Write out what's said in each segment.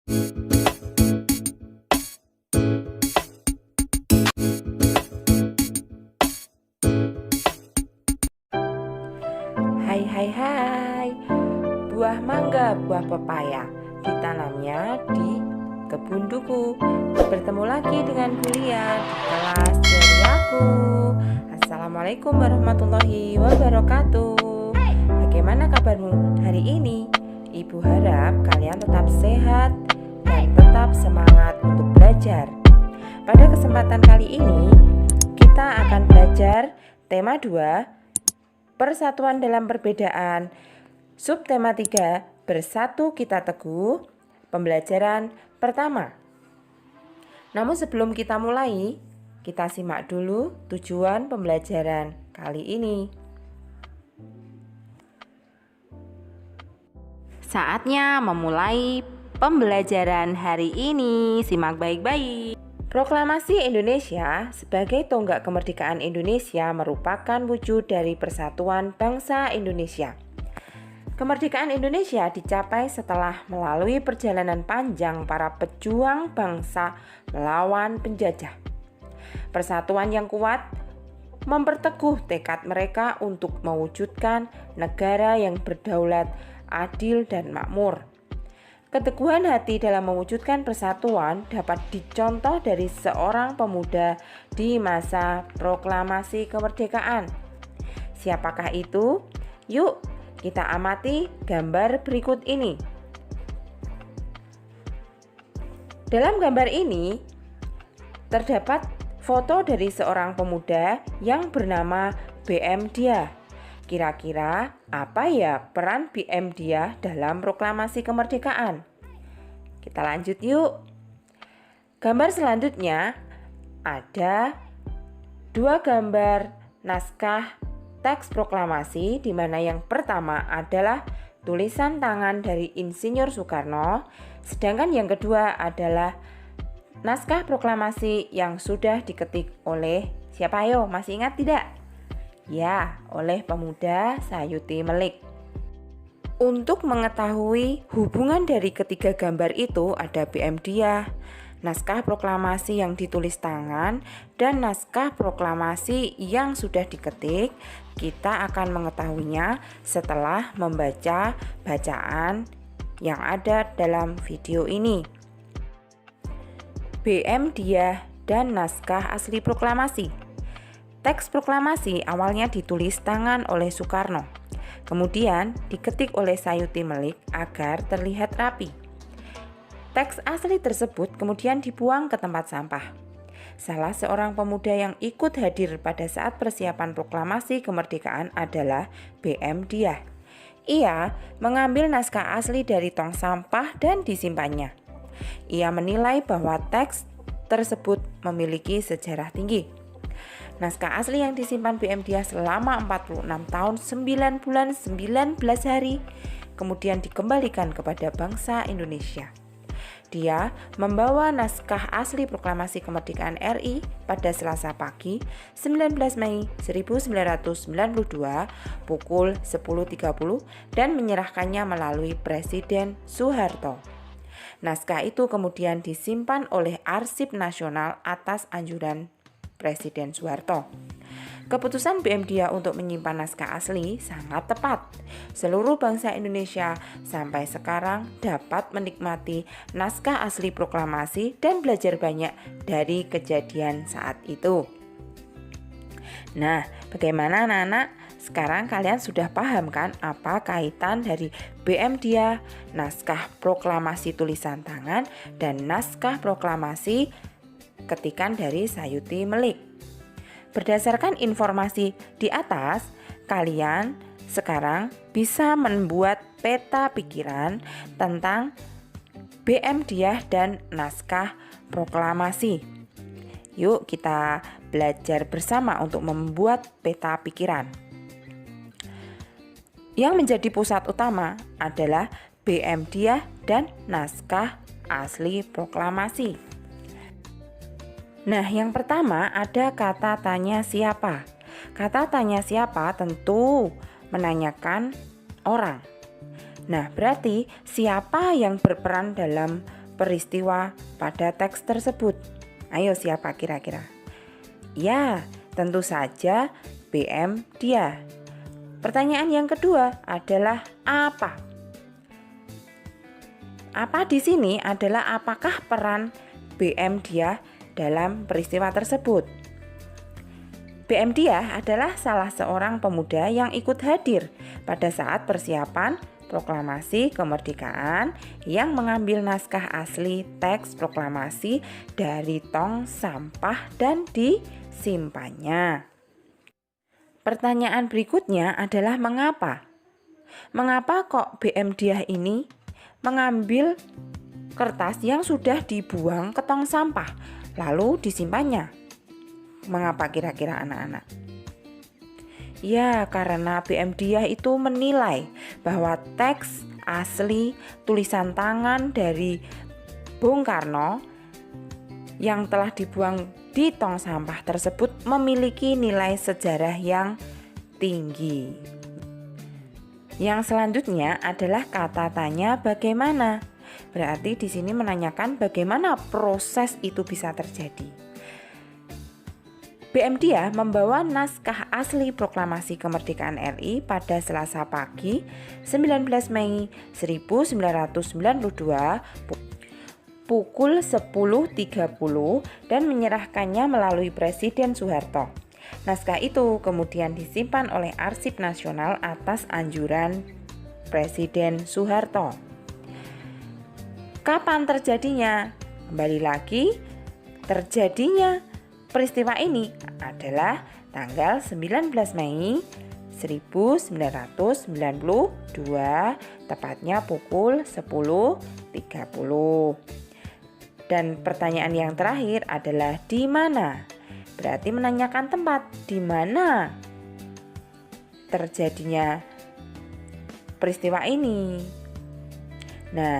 Hai hai hai. Buah mangga, buah pepaya ditanamnya di kebun duku. Bertemu lagi dengan Bulia di kelas dari aku. Assalamualaikum warahmatullahi wabarakatuh. Bagaimana kabarmu hari ini? Ibu harap kalian tetap sehat dan tetap semangat untuk belajar. Pada kesempatan kali ini kita akan belajar tema 2, Persatuan dalam perbedaan. Subtema 3, Bersatu kita teguh. Pembelajaran pertama. Namun sebelum kita mulai, kita simak dulu tujuan pembelajaran kali ini. Saatnya memulai pembelajaran hari ini. Simak baik-baik. Proklamasi Indonesia sebagai tonggak kemerdekaan Indonesia merupakan wujud dari persatuan bangsa Indonesia. Kemerdekaan Indonesia dicapai setelah melalui perjalanan panjang para pejuang bangsa melawan penjajah. Persatuan yang kuat memperteguh tekad mereka untuk mewujudkan negara yang berdaulat, adil, dan makmur. Keteguhan hati dalam mewujudkan persatuan dapat dicontoh dari seorang pemuda di masa proklamasi kemerdekaan. Siapakah itu? Yuk kita amati gambar berikut ini. Dalam gambar ini terdapat foto dari seorang pemuda yang bernama BM Dia. Kira-kira apa ya peran BM Dia dalam proklamasi kemerdekaan? Kita lanjut yuk. Gambar selanjutnya ada 2 gambar naskah teks proklamasi, di mana yang pertama adalah tulisan tangan dari Insinyur Soekarno, sedangkan yang kedua adalah naskah proklamasi yang sudah diketik oleh siapa ayo? Masih ingat tidak? Ya, oleh pemuda Sayuti Melik. Untuk mengetahui hubungan dari ketiga gambar itu ada BM Dia, naskah proklamasi yang ditulis tangan, dan naskah proklamasi yang sudah diketik. Kita akan mengetahuinya setelah membaca bacaan yang ada dalam video ini. BM Dia dan naskah asli proklamasi. Teks proklamasi awalnya ditulis tangan oleh Soekarno, kemudian diketik oleh Sayuti Melik agar terlihat rapi. Teks asli tersebut kemudian dibuang ke tempat sampah. Salah seorang pemuda yang ikut hadir pada saat persiapan proklamasi kemerdekaan adalah BM Dia. Ia mengambil naskah asli dari tong sampah dan disimpannya. Ia menilai bahwa teks tersebut memiliki sejarah tinggi. Naskah asli yang disimpan BM Dia selama 46 tahun 9 bulan 19 hari kemudian dikembalikan kepada bangsa Indonesia. Dia membawa naskah asli proklamasi kemerdekaan RI pada Selasa pagi 19 Mei 1992 pukul 10.30 dan menyerahkannya melalui Presiden Soeharto. Naskah itu kemudian disimpan oleh Arsip Nasional atas anjuran Presiden Soeharto. Keputusan BM Dia untuk menyimpan naskah asli sangat tepat. Seluruh bangsa Indonesia sampai sekarang dapat menikmati naskah asli proklamasi dan belajar banyak dari kejadian saat itu. Nah, bagaimana anak-anak? Sekarang kalian sudah paham kan apa kaitan dari BM Dia, naskah proklamasi tulisan tangan, dan naskah proklamasi ketikan dari Sayuti Melik. Berdasarkan informasi di atas, kalian sekarang bisa membuat peta pikiran tentang BM Dia dan naskah proklamasi. Yuk kita belajar bersama untuk membuat peta pikiran. Yang menjadi pusat utama adalah BM Dia dan naskah asli proklamasi. Nah, yang pertama ada kata tanya siapa. Kata tanya siapa tentu menanyakan orang. Nah, berarti siapa yang berperan dalam peristiwa pada teks tersebut? Ayo, siapa kira-kira? Ya, tentu saja BM Dia. Pertanyaan yang kedua adalah apa? Apa di sini adalah apakah peran BM Dia dalam peristiwa tersebut? BM Dia adalah salah seorang pemuda yang ikut hadir pada saat persiapan proklamasi kemerdekaan yang mengambil naskah asli teks proklamasi dari tong sampah dan disimpannya. Pertanyaan berikutnya adalah mengapa? Mengapa kok BM Dia ini mengambil kertas yang sudah dibuang ke tong sampah lalu disimpannya? Mengapa kira-kira anak-anak? Ya, karena BM Dia itu menilai bahwa teks asli tulisan tangan dari Bung Karno yang telah dibuang di tong sampah tersebut memiliki nilai sejarah yang tinggi. Yang selanjutnya adalah kata tanya bagaimana. Berarti di sini menanyakan bagaimana proses itu bisa terjadi. BM Dia membawa naskah asli proklamasi kemerdekaan RI pada Selasa pagi 19 Mei 1992 pukul 10.30 dan menyerahkannya melalui Presiden Soeharto. Naskah itu kemudian disimpan oleh Arsip Nasional atas anjuran Presiden Soeharto. Kapan terjadinya? Kembali lagi, terjadinya peristiwa ini adalah tanggal 19 Mei 1992, tepatnya pukul 10.30. Dan pertanyaan yang terakhir adalah di mana? Berarti menanyakan tempat di mana terjadinya peristiwa ini. Nah,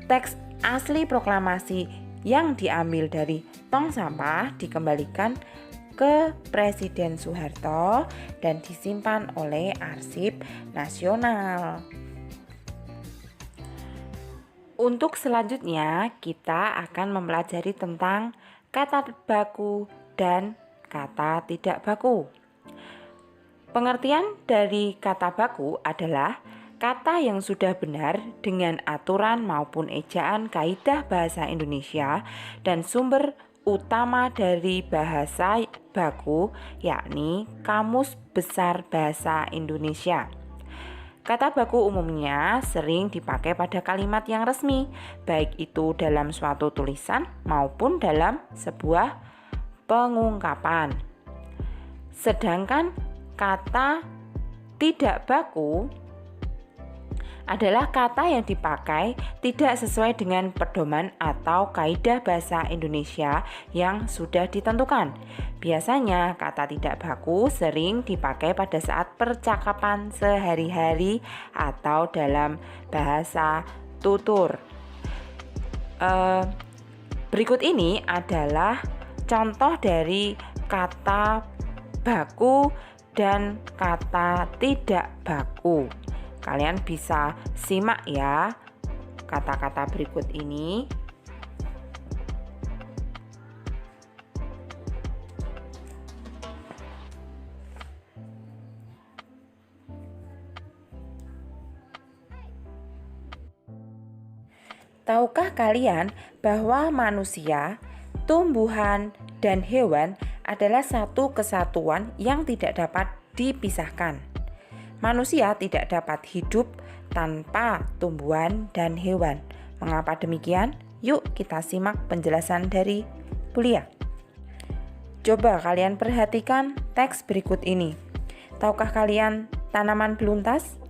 teks asli proklamasi yang diambil dari tong sampah dikembalikan ke Presiden Soeharto dan disimpan oleh Arsip Nasional. Untuk selanjutnya kita akan mempelajari tentang kata baku dan kata tidak baku. Pengertian dari kata baku adalah kata yang sudah benar dengan aturan maupun ejaan kaidah bahasa Indonesia dan sumber utama dari bahasa baku, yakni Kamus Besar Bahasa Indonesia. Kata baku umumnya sering dipakai pada kalimat yang resmi, baik itu dalam suatu tulisan maupun dalam sebuah pengungkapan. Sedangkan kata tidak baku adalah kata yang dipakai tidak sesuai dengan pedoman atau kaidah bahasa Indonesia yang sudah ditentukan. Biasanya kata tidak baku sering dipakai pada saat percakapan sehari-hari atau dalam bahasa tutur. Berikut ini adalah contoh dari kata baku dan kata tidak baku. Kalian bisa simak ya kata-kata berikut ini. Tahukah kalian bahwa manusia, tumbuhan, dan hewan adalah satu kesatuan yang tidak dapat dipisahkan? Manusia tidak dapat hidup tanpa tumbuhan dan hewan. Mengapa demikian? Yuk kita simak penjelasan dari Bulia. Coba kalian perhatikan teks berikut ini. Tahukah kalian tanaman beluntas?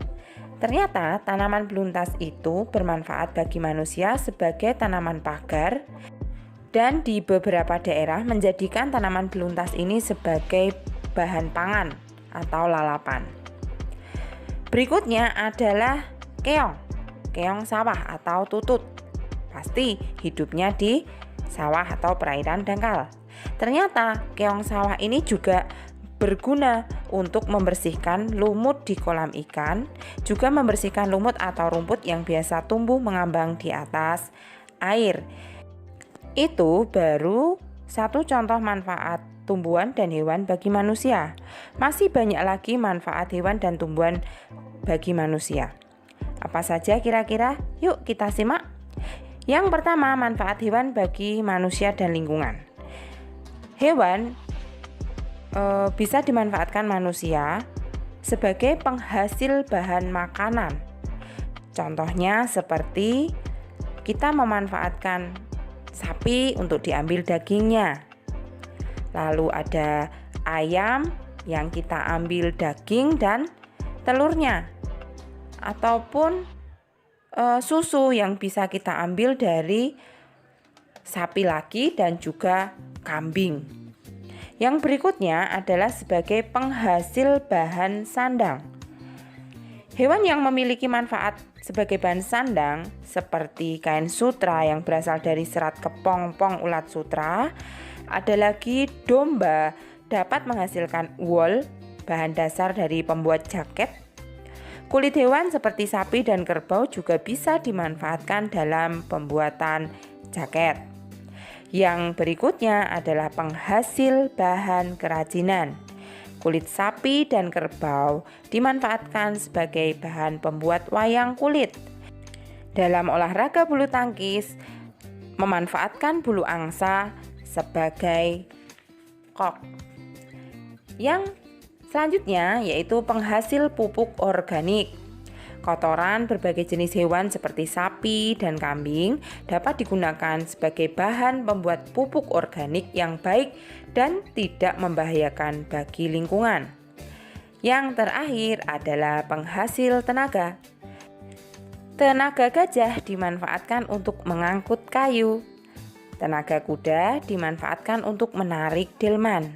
Ternyata tanaman beluntas itu bermanfaat bagi manusia sebagai tanaman pagar, dan di beberapa daerah menjadikan tanaman beluntas ini sebagai bahan pangan atau lalapan. Berikutnya adalah keong sawah atau tutut. Pasti hidupnya di sawah atau perairan dangkal. Ternyata keong sawah ini juga berguna untuk membersihkan lumut di kolam ikan, juga membersihkan lumut atau rumput yang biasa tumbuh mengambang di atas air. Itu baru satu contoh manfaat tumbuhan dan hewan bagi manusia. Masih banyak lagi manfaat hewan dan tumbuhan bagi manusia. Apa saja kira-kira? Yuk kita simak. Yang pertama, manfaat hewan bagi manusia dan lingkungan. Hewan bisa dimanfaatkan manusia sebagai penghasil bahan makanan. Contohnya seperti kita memanfaatkan sapi untuk diambil dagingnya. Lalu ada ayam yang kita ambil daging dan telurnya. Ataupun susu yang bisa kita ambil dari sapi lagi dan juga kambing. Yang berikutnya adalah sebagai penghasil bahan sandang. Hewan yang memiliki manfaat sebagai bahan sandang seperti kain sutra yang berasal dari serat kepompong ulat sutra. Ada lagi domba dapat menghasilkan wool, bahan dasar dari pembuat jaket. Kulit hewan seperti sapi dan kerbau juga bisa dimanfaatkan dalam pembuatan jaket. Yang berikutnya adalah penghasil bahan kerajinan. Kulit sapi dan kerbau dimanfaatkan sebagai bahan pembuat wayang kulit. Dalam olahraga bulu tangkis, memanfaatkan bulu angsa sebagai kok. Yang selanjutnya yaitu penghasil pupuk organik. Kotoran berbagai jenis hewan seperti sapi dan kambing dapat digunakan sebagai bahan pembuat pupuk organik yang baik dan tidak membahayakan bagi lingkungan. Yang terakhir adalah penghasil tenaga. Tenaga gajah dimanfaatkan untuk mengangkut kayu. Tenaga kuda dimanfaatkan untuk menarik delman.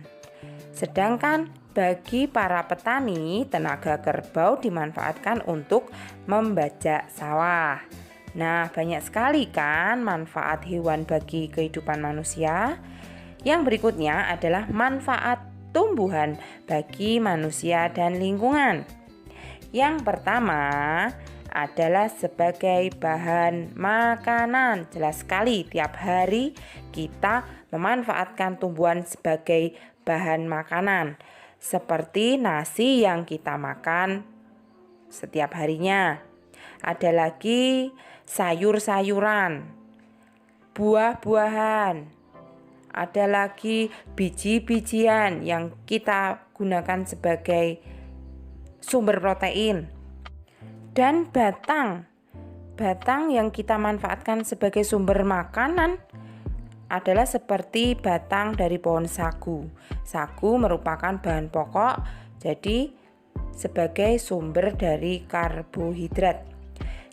Sedangkan bagi para petani, tenaga kerbau dimanfaatkan untuk membajak sawah. Nah, banyak sekali kan manfaat hewan bagi kehidupan manusia. Yang berikutnya adalah manfaat tumbuhan bagi manusia dan lingkungan. Yang pertama adalah sebagai bahan makanan. Jelas sekali tiap hari kita memanfaatkan tumbuhan sebagai bahan makanan. Seperti nasi yang kita makan setiap harinya. Ada lagi sayur-sayuran, buah-buahan. Ada lagi biji-bijian yang kita gunakan sebagai sumber protein. Dan batang yang kita manfaatkan sebagai sumber makanan adalah seperti batang dari pohon sagu. Sagu merupakan bahan pokok, jadi sebagai sumber dari karbohidrat.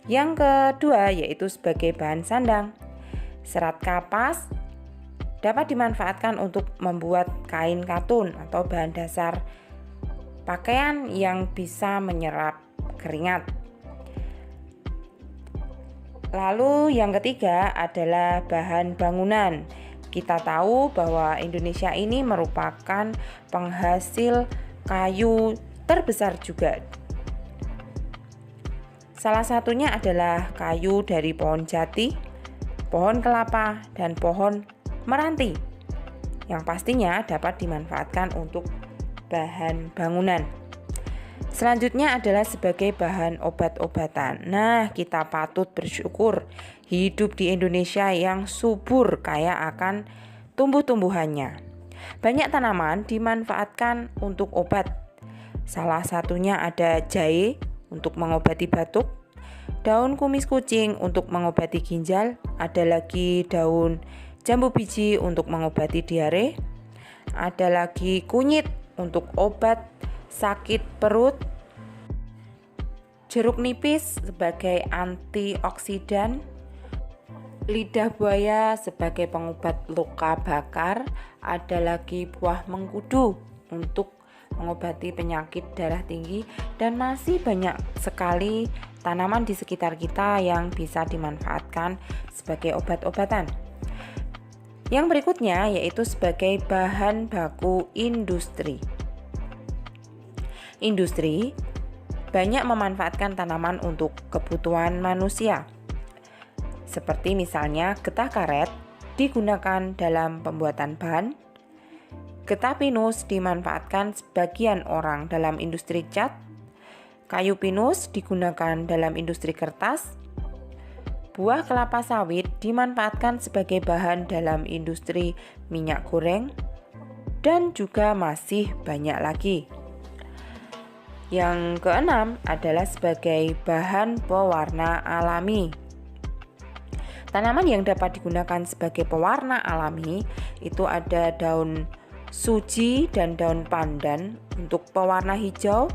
Yang kedua yaitu sebagai bahan sandang. Serat kapas dapat dimanfaatkan untuk membuat kain katun atau bahan dasar pakaian yang bisa menyerap keringat. Lalu yang ketiga adalah bahan bangunan. Kita tahu bahwa Indonesia ini merupakan penghasil kayu terbesar juga. Salah satunya adalah kayu dari pohon jati, pohon kelapa, dan pohon meranti, yang pastinya dapat dimanfaatkan untuk bahan bangunan. Selanjutnya adalah sebagai bahan obat-obatan. Nah, kita patut bersyukur hidup di Indonesia yang subur kaya akan tumbuh-tumbuhannya. Banyak tanaman dimanfaatkan untuk obat. Salah satunya ada jahe untuk mengobati batuk, daun kumis kucing untuk mengobati ginjal, ada lagi daun jambu biji untuk mengobati diare, ada lagi kunyit untuk obat sakit perut, jeruk nipis sebagai antioksidan, lidah buaya sebagai pengobat luka bakar, ada lagi buah mengkudu untuk mengobati penyakit darah tinggi, dan masih banyak sekali tanaman di sekitar kita yang bisa dimanfaatkan sebagai obat-obatan. Yang berikutnya yaitu sebagai bahan baku industri. Industri banyak memanfaatkan tanaman untuk kebutuhan manusia. seperti misalnya getah karet digunakan dalam pembuatan ban, getah pinus dimanfaatkan sebagian orang dalam industri cat, kayu pinus digunakan dalam industri kertas, buah kelapa sawit dimanfaatkan sebagai bahan dalam industri minyak goreng, dan juga masih banyak lagi. Yang keenam adalah sebagai bahan pewarna alami. Tanaman yang dapat digunakan sebagai pewarna alami itu ada daun suji dan daun pandan untuk pewarna hijau,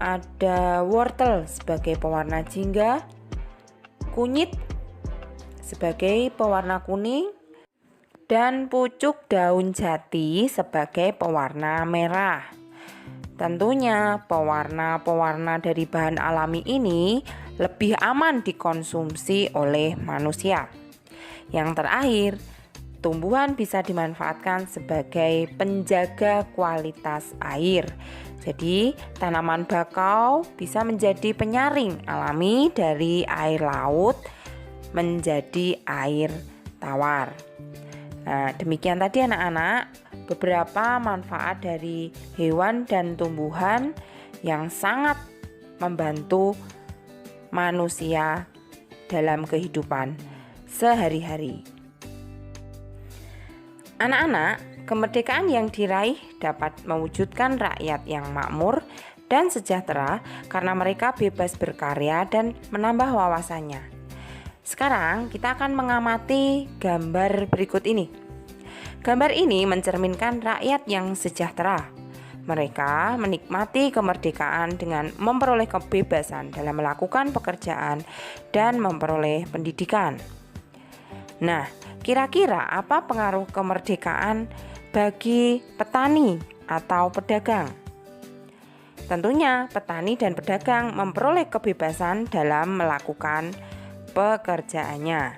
ada wortel sebagai pewarna jingga, kunyit sebagai pewarna kuning, dan pucuk daun jati sebagai pewarna merah. Tentunya pewarna-pewarna dari bahan alami ini lebih aman dikonsumsi oleh manusia. Yang terakhir, tumbuhan bisa dimanfaatkan sebagai penjaga kualitas air. Jadi, tanaman bakau bisa menjadi penyaring alami dari air laut menjadi air tawar. Nah, demikian tadi anak-anak beberapa manfaat dari hewan dan tumbuhan yang sangat membantu manusia dalam kehidupan sehari-hari. Anak-anak, kemerdekaan yang diraih dapat mewujudkan rakyat yang makmur dan sejahtera karena mereka bebas berkarya dan menambah wawasannya. Sekarang kita akan mengamati gambar berikut ini. Gambar ini mencerminkan rakyat yang sejahtera. Mereka menikmati kemerdekaan dengan memperoleh kebebasan dalam melakukan pekerjaan dan memperoleh pendidikan. Nah, kira-kira apa pengaruh kemerdekaan bagi petani atau pedagang? Tentunya petani dan pedagang memperoleh kebebasan dalam melakukan pekerjaannya.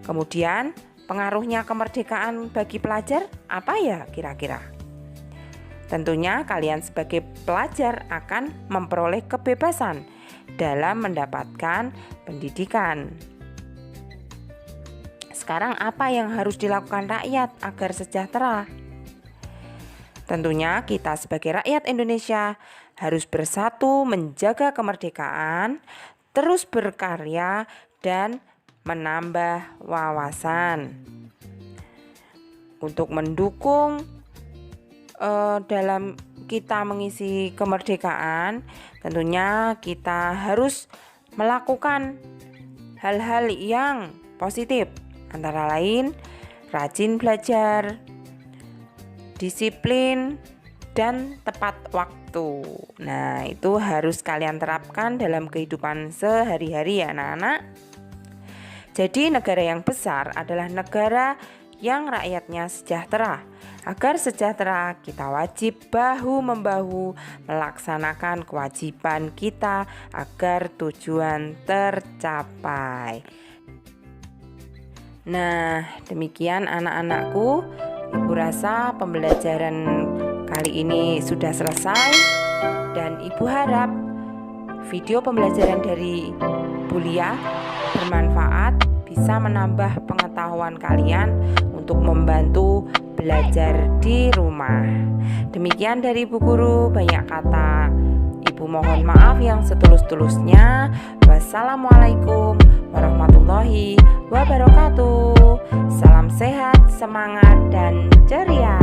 Kemudian pengaruhnya kemerdekaan bagi pelajar apa ya kira-kira? Tentunya kalian sebagai pelajar akan memperoleh kebebasan dalam mendapatkan pendidikan. Sekarang apa yang harus dilakukan rakyat agar sejahtera? Tentunya kita sebagai rakyat Indonesia harus bersatu menjaga kemerdekaan, terus berkarya dan menambah wawasan. Untuk mendukung dalam kita mengisi kemerdekaan, tentunya kita harus melakukan hal-hal yang positif, antara lain rajin belajar, disiplin, dan tepat waktu. Nah, itu harus kalian terapkan dalam kehidupan sehari-hari ya anak-anak. Jadi negara yang besar adalah negara yang rakyatnya sejahtera. Agar sejahtera, kita wajib bahu-membahu melaksanakan kewajiban kita agar tujuan tercapai. Nah, demikian anak-anakku. Ibu rasa pembelajaran kali ini sudah selesai dan Ibu harap video pembelajaran dari Bulia bermanfaat, bisa menambah pengetahuan kalian untuk membantu belajar di rumah. Demikian dari Ibu Guru, banyak kata. Ibu mohon maaf yang setulus-tulusnya. Wassalamualaikum warahmatullahi wabarakatuh. Salam sehat, semangat, dan ceria.